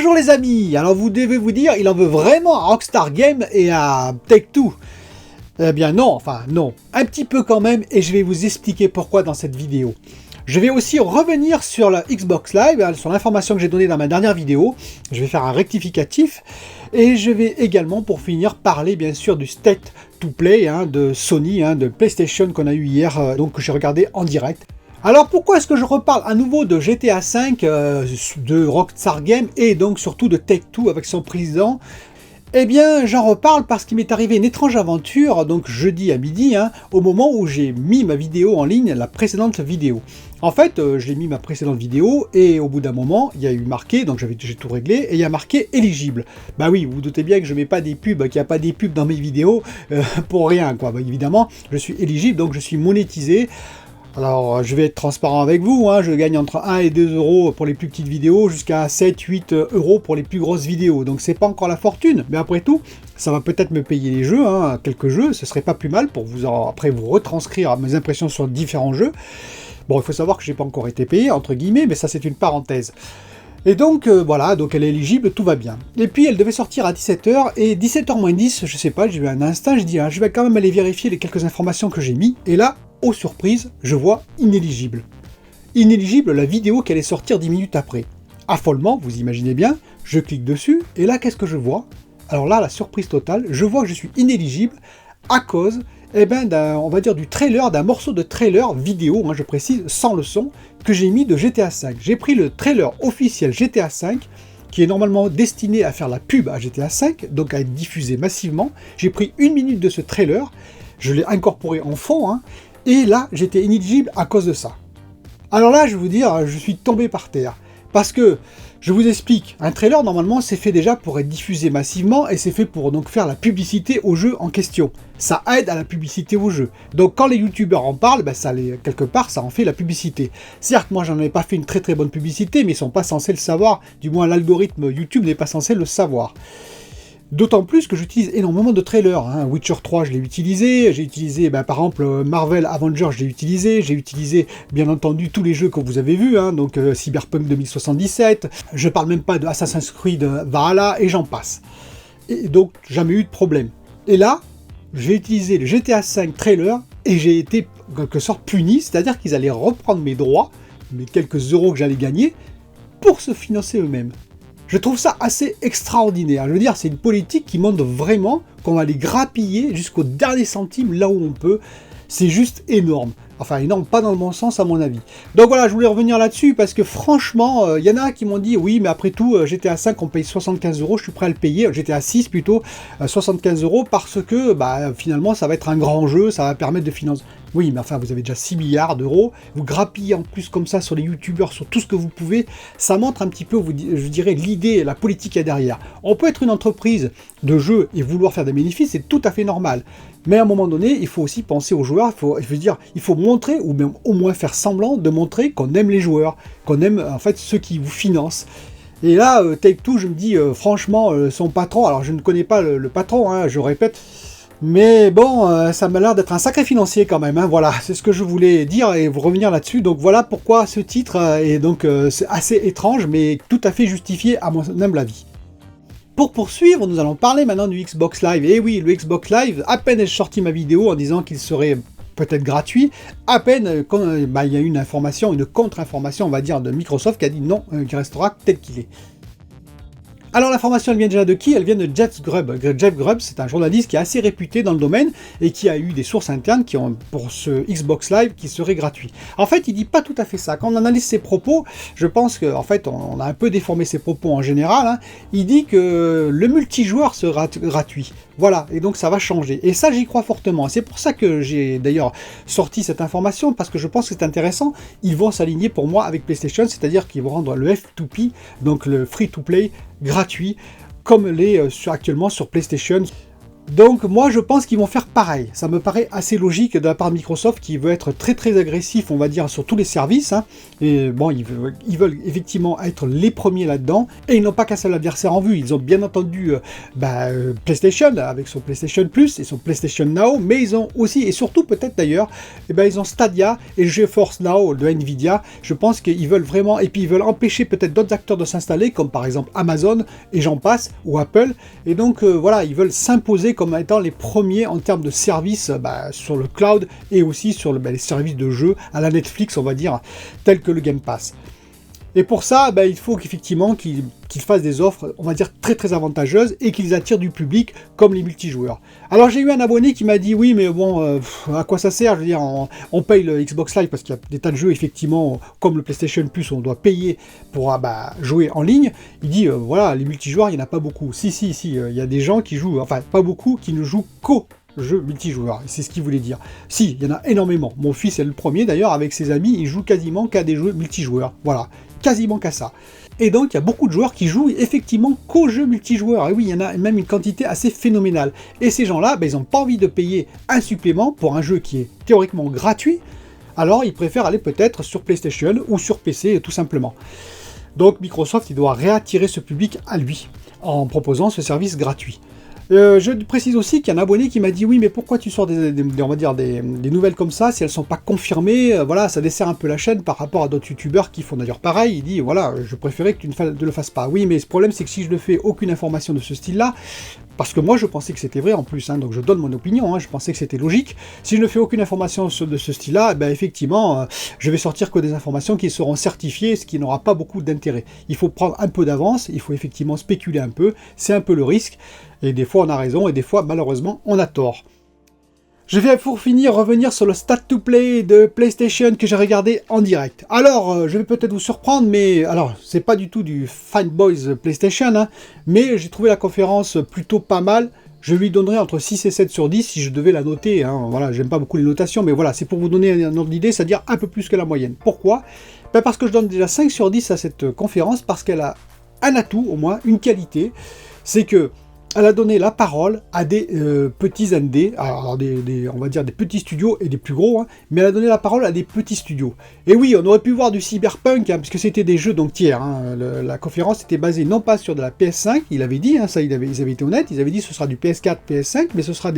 Bonjour les amis, alors vous devez vous dire, il en veut vraiment à Rockstar Games et à Take-Two. Eh bien non, enfin non, un petit peu quand même, et je vais vous expliquer pourquoi dans cette vidéo. Je vais aussi revenir sur la Xbox Live, sur l'information que j'ai donnée dans ma dernière vidéo. Je vais faire un rectificatif, et je vais également, pour finir, parler bien sûr du State to Play de Sony, de PlayStation qu'on a eu hier, donc que j'ai regardé en direct. Alors pourquoi est-ce que je reparle à nouveau de GTA V, de Rockstar Games et donc surtout de Take-Two avec son président? Eh bien j'en reparle parce qu'il m'est arrivé une étrange aventure, donc jeudi à midi, au moment où j'ai mis ma vidéo en ligne, la précédente vidéo. En fait, j'ai mis ma précédente vidéo et au bout d'un moment, il y a eu marqué, donc j'ai tout réglé, et il y a marqué éligible. Bah oui, vous vous doutez bien que je mets pas des pubs, qu'il n'y a pas des pubs dans mes vidéos pour rien, quoi. Bah, évidemment, je suis éligible, donc je suis monétisé. Alors, je vais être transparent avec vous, je gagne entre 1 et 2 euros pour les plus petites vidéos, jusqu'à 7-8 euros pour les plus grosses vidéos. Donc, c'est pas encore la fortune, mais après tout, ça va peut-être me payer les jeux, quelques jeux, ce serait pas plus mal pour après vous retranscrire mes impressions sur différents jeux. Bon, il faut savoir que j'ai pas encore été payé, entre guillemets, mais ça, c'est une parenthèse. Et donc, voilà, donc elle est éligible, tout va bien. Et puis, elle devait sortir à 17h, et 17h moins 10, je sais pas, j'ai eu un instinct, je dis, je vais quand même aller vérifier les quelques informations que j'ai mis, et là, aux surprises, je vois inéligible. Inéligible la vidéo qui allait sortir 10 minutes après. Affolement, vous imaginez bien, je clique dessus, et là, qu'est-ce que je vois? Alors là, la surprise totale, je vois que je suis inéligible à cause, on va dire du trailer, d'un morceau de trailer vidéo, je précise, sans le son, que j'ai mis de GTA V. J'ai pris le trailer officiel GTA V, qui est normalement destiné à faire la pub à GTA V, donc à être diffusé massivement. J'ai pris 1 minute de ce trailer, je l'ai incorporé en fond, et là, j'étais inéligible à cause de ça. Alors là, je vais vous dire, je suis tombé par terre. Parce que, je vous explique, un trailer, normalement, c'est fait déjà pour être diffusé massivement, et c'est fait pour donc faire la publicité au jeu en question. Ça aide à la publicité au jeu. Donc quand les youtubeurs en parlent, quelque part, ça en fait la publicité. Certes, moi, j'en ai pas fait une très très bonne publicité, mais ils sont pas censés le savoir. Du moins, l'algorithme YouTube n'est pas censé le savoir. D'autant plus que j'utilise énormément de trailers. Witcher 3, je l'ai utilisé. J'ai utilisé, par exemple, Marvel Avengers, j'ai utilisé. J'ai utilisé, bien entendu, tous les jeux que vous avez vus. Donc Cyberpunk 2077. Je parle même pas de Assassin's Creed Valhalla, et j'en passe. Et donc, jamais eu de problème. Et là, j'ai utilisé le GTA V trailer, et j'ai été, en quelque sorte, puni. C'est-à-dire qu'ils allaient reprendre mes droits, mes quelques euros que j'allais gagner, pour se financer eux-mêmes. Je trouve ça assez extraordinaire. Je veux dire, c'est une politique qui montre vraiment qu'on va les grappiller jusqu'au dernier centime là où on peut. C'est juste énorme. Enfin, énorme, pas dans le bon sens à mon avis. Donc voilà, je voulais revenir là-dessus parce que franchement, il y en a qui m'ont dit, oui, mais après tout, GTA 5, on paye 75 euros, je suis prêt à le payer, GTA 6 plutôt, 75 euros parce que finalement, ça va être un grand jeu, ça va permettre de financer. Oui, mais enfin, vous avez déjà 6 milliards d'euros, vous grappillez en plus comme ça sur les youtubeurs, sur tout ce que vous pouvez, ça montre un petit peu, je dirais, l'idée, la politique qu'il y a derrière. On peut être une entreprise de jeux et vouloir faire des bénéfices, c'est tout à fait normal. Mais à un moment donné, il faut aussi penser aux joueurs, il faut montrer, ou même au moins faire semblant de montrer qu'on aime les joueurs, qu'on aime en fait ceux qui vous financent. Et là, Take-Two, je me dis, franchement, son patron, alors je ne connais pas le patron, je répète, mais bon, ça m'a l'air d'être un sacré financier quand même, voilà, c'est ce que je voulais dire et vous revenir là-dessus. Donc voilà pourquoi ce titre est donc c'est assez étrange, mais tout à fait justifié à mon humble avis. Pour poursuivre, nous allons parler maintenant du Xbox Live. Et oui, le Xbox Live, à peine ai-je sorti ma vidéo en disant qu'il serait peut-être gratuit, à peine quand il y a eu une information, une contre-information, on va dire, de Microsoft qui a dit non, il restera tel qu'il est. Alors l'information, elle vient déjà de qui? Elle vient de Jeff Grubb. Jeff Grubb, c'est un journaliste qui est assez réputé dans le domaine et qui a eu des sources internes qui ont pour ce Xbox Live qui serait gratuit. En fait, il dit pas tout à fait ça. Quand on analyse ses propos, je pense qu'en fait, on a un peu déformé ses propos en général. Il dit que le multijoueur sera gratuit. Voilà, et donc ça va changer. Et ça, j'y crois fortement. C'est pour ça que j'ai d'ailleurs sorti cette information, parce que je pense que c'est intéressant. Ils vont s'aligner pour moi avec PlayStation, c'est-à-dire qu'ils vont rendre le F2P, donc le free-to-play, gratuit, comme l'est actuellement sur PlayStation. Donc moi je pense qu'ils vont faire pareil, ça me paraît assez logique de la part de Microsoft qui veut être très agressif, on va dire, sur tous les services, hein. Et bon, ils veulent effectivement être les premiers là-dedans, et ils n'ont pas qu'un seul adversaire en vue, ils ont bien entendu PlayStation, avec son PlayStation Plus et son PlayStation Now, mais ils ont aussi, et surtout peut-être d'ailleurs, ils ont Stadia et GeForce Now de Nvidia. Je pense qu'ils veulent vraiment, et puis ils veulent empêcher peut-être d'autres acteurs de s'installer, comme par exemple Amazon, et j'en passe, ou Apple, et donc voilà, ils veulent s'imposer comme étant les premiers en termes de services sur le cloud et aussi sur les services de jeux à la Netflix, on va dire, tels que le Game Pass. Et pour ça, il faut qu'effectivement qu'ils fassent des offres, on va dire, très avantageuses et qu'ils attirent du public comme les multijoueurs. Alors j'ai eu un abonné qui m'a dit oui, mais bon, à quoi ça sert? Je veux dire, on paye le Xbox Live parce qu'il y a des tas de jeux, effectivement, comme le PlayStation Plus, on doit payer pour jouer en ligne. Il dit, voilà, les multijoueurs, il n'y en a pas beaucoup. Si, il y a des gens qui jouent, enfin, pas beaucoup, qui ne jouent qu'aux jeux multijoueurs, c'est ce qu'il voulait dire. Si, il y en a énormément. Mon fils est le premier, d'ailleurs, avec ses amis, il joue quasiment qu'à des jeux multijoueurs. Voilà, quasiment qu'à ça. Et donc, il y a beaucoup de joueurs qui jouent effectivement qu'aux jeux multijoueurs. Et oui, il y en a même une quantité assez phénoménale. Et ces gens-là, ils n'ont pas envie de payer un supplément pour un jeu qui est théoriquement gratuit. Alors, ils préfèrent aller peut-être sur PlayStation ou sur PC, tout simplement. Donc, Microsoft, il doit réattirer ce public à lui, en proposant ce service gratuit. Je précise aussi qu'il y a un abonné qui m'a dit oui, mais pourquoi tu sors des nouvelles comme ça si elles sont pas confirmées? Voilà, ça dessert un peu la chaîne par rapport à d'autres youtubeurs qui font d'ailleurs pareil. Il dit voilà, je préférais que tu ne le fasses pas. Oui, mais ce problème c'est que si je ne fais aucune information de ce style-là, parce que moi je pensais que c'était vrai en plus, hein, donc je donne mon opinion, hein, je pensais que c'était logique. Si je ne fais aucune information de ce style-là, effectivement, je vais sortir que des informations qui seront certifiées, ce qui n'aura pas beaucoup d'intérêt. Il faut prendre un peu d'avance, il faut effectivement spéculer un peu, c'est un peu le risque, et des fois on a raison, et des fois malheureusement on a tort. Je vais pour finir revenir sur le State to Play de PlayStation que j'ai regardé en direct. Alors, je vais peut-être vous surprendre, mais alors c'est pas du tout du Fine Boys PlayStation, hein, mais j'ai trouvé la conférence plutôt pas mal. Je lui donnerais entre 6 et 7 sur 10 si je devais la noter. Hein. Voilà, j'aime pas beaucoup les notations, mais voilà, c'est pour vous donner un ordre d'idée, c'est-à-dire un peu plus que la moyenne. Pourquoi? Parce que je donne déjà 5 sur 10 à cette conférence, parce qu'elle a un atout, au moins, une qualité, c'est que elle a donné la parole à des petits indés, alors on va dire des petits studios et des plus gros, hein, mais elle a donné la parole à des petits studios. Et oui, on aurait pu voir du cyberpunk, hein, puisque c'était des jeux donc tiers. Hein, la conférence était basée non pas sur de la PS5, il avait dit, hein, ça ils avaient été honnêtes, ils avaient dit ce sera du PS4, PS5, mais ce sera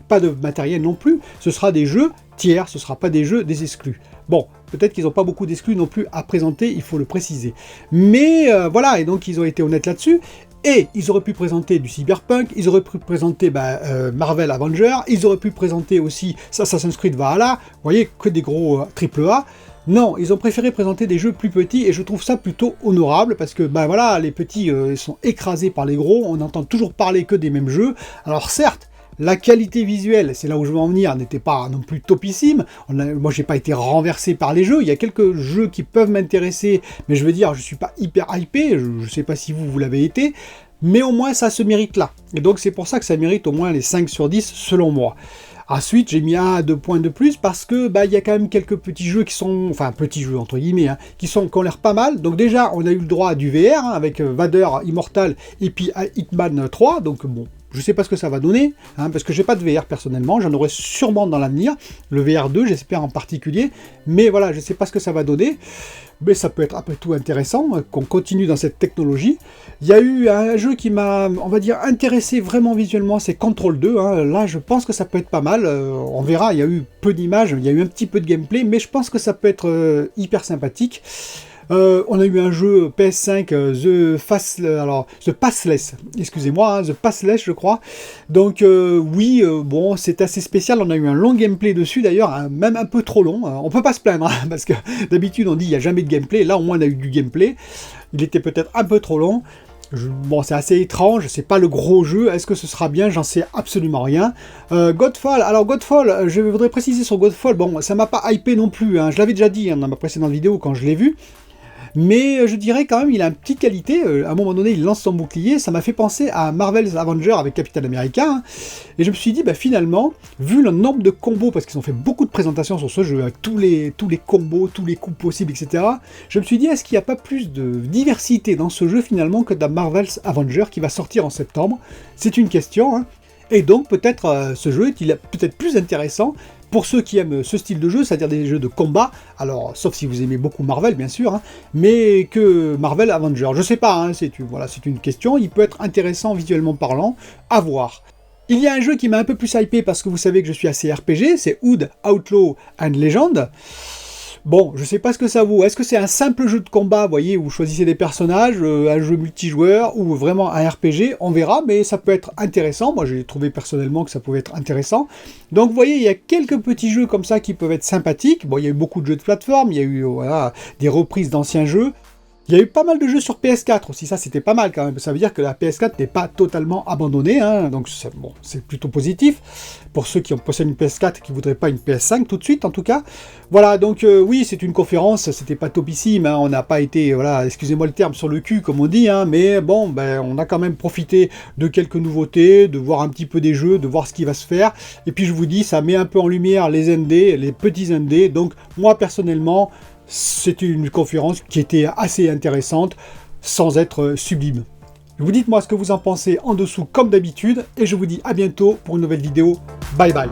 pas de matériel non plus, ce sera des jeux tiers, ce ne sera pas des jeux des exclus. Bon, peut-être qu'ils n'ont pas beaucoup d'exclus non plus à présenter, il faut le préciser. Mais voilà, et donc ils ont été honnêtes là-dessus. Et ils auraient pu présenter du Cyberpunk, ils auraient pu présenter Marvel Avengers, ils auraient pu présenter aussi Assassin's Creed Valhalla, vous voyez, que des gros AAA. Non, ils ont préféré présenter des jeux plus petits, et je trouve ça plutôt honorable, parce que voilà, les petits sont écrasés par les gros, on n'entend toujours parler que des mêmes jeux. Alors certes, la qualité visuelle, c'est là où je veux en venir, n'était pas non plus topissime. Moi, j'ai pas été renversé par les jeux. Il y a quelques jeux qui peuvent m'intéresser, mais je veux dire, je suis pas hyper hypé. Je sais pas si vous l'avez été, mais au moins, ça se mérite là. Et donc, c'est pour ça que ça mérite au moins les 5 sur 10, selon moi. Ensuite, j'ai mis 1 à 2 points de plus parce que il y a quand même quelques petits jeux qui sont, enfin petits jeux entre guillemets, hein, qui ont l'air pas mal. Donc déjà, on a eu le droit à du VR, hein, avec Vader Immortal et puis Hitman 3. Donc bon, je sais pas ce que ça va donner, hein, parce que j'ai pas de VR personnellement, j'en aurai sûrement dans l'avenir, le VR 2 j'espère en particulier, mais voilà, je sais pas ce que ça va donner, mais ça peut être après tout intéressant, qu'on continue dans cette technologie. Il y a eu un jeu qui m'a, on va dire, intéressé vraiment visuellement, c'est Control 2, hein. Là je pense que ça peut être pas mal, on verra, il y a eu peu d'images, il y a eu un petit peu de gameplay, mais je pense que ça peut être hyper sympathique. On a eu un jeu PS5, The Passless, excusez-moi, hein, The Passless je crois. Donc oui, bon, c'est assez spécial, on a eu un long gameplay dessus d'ailleurs, hein, même un peu trop long, on peut pas se plaindre, hein, parce que d'habitude on dit il n'y a jamais de gameplay, là au moins on a eu du gameplay, il était peut-être un peu trop long. Bon, c'est assez étrange, c'est pas le gros jeu, est-ce que ce sera bien? J'en sais absolument rien. Godfall, alors Godfall, je voudrais préciser sur Godfall, bon, ça m'a pas hypé non plus, hein, je l'avais déjà dit, hein, dans ma précédente vidéo quand je l'ai vu. Mais je dirais quand même, il a une petite qualité, à un moment donné il lance son bouclier, ça m'a fait penser à Marvel's Avengers avec Captain America, hein, et je me suis dit, finalement, vu le nombre de combos, parce qu'ils ont fait beaucoup de présentations sur ce jeu, avec tous les combos, tous les coups possibles, etc., je me suis dit, est-ce qu'il n'y a pas plus de diversité dans ce jeu finalement que dans Marvel's Avengers qui va sortir en septembre? C'est une question, hein. Et donc peut-être ce jeu est-il peut-être plus intéressant pour ceux qui aiment ce style de jeu, c'est-à-dire des jeux de combat, alors sauf si vous aimez beaucoup Marvel bien sûr, hein, mais que Marvel Avengers. Je sais pas, hein, voilà, c'est une question, il peut être intéressant visuellement parlant, à voir. Il y a un jeu qui m'a un peu plus hypé parce que vous savez que je suis assez RPG, c'est Hood, Outlaw and Legend. Bon, je sais pas ce que ça vaut. Est-ce que c'est un simple jeu de combat, vous voyez, où vous choisissez des personnages, un jeu multijoueur, ou vraiment un RPG? On verra, mais ça peut être intéressant. Moi, j'ai trouvé personnellement que ça pouvait être intéressant. Donc, vous voyez, il y a quelques petits jeux comme ça qui peuvent être sympathiques. Bon, il y a eu beaucoup de jeux de plateforme, il y a eu voilà, des reprises d'anciens jeux. Il y a eu pas mal de jeux sur PS4 aussi, ça c'était pas mal quand même. Ça veut dire que la PS4 n'est pas totalement abandonnée, hein, donc bon, c'est plutôt positif. Pour ceux qui possèdent une PS4 et qui ne voudraient pas une PS5 tout de suite en tout cas. Voilà, donc oui, c'est une conférence, c'était pas topissime, hein, on n'a pas été, voilà, excusez-moi le terme, sur le cul comme on dit, hein, mais bon, ben, on a quand même profité de quelques nouveautés, de voir un petit peu des jeux, de voir ce qui va se faire. Et puis je vous dis, ça met un peu en lumière les indés, les petits indés, donc moi personnellement, c'était une conférence qui était assez intéressante, sans être sublime. Vous dites-moi ce que vous en pensez en dessous comme d'habitude, et je vous dis à bientôt pour une nouvelle vidéo. Bye bye.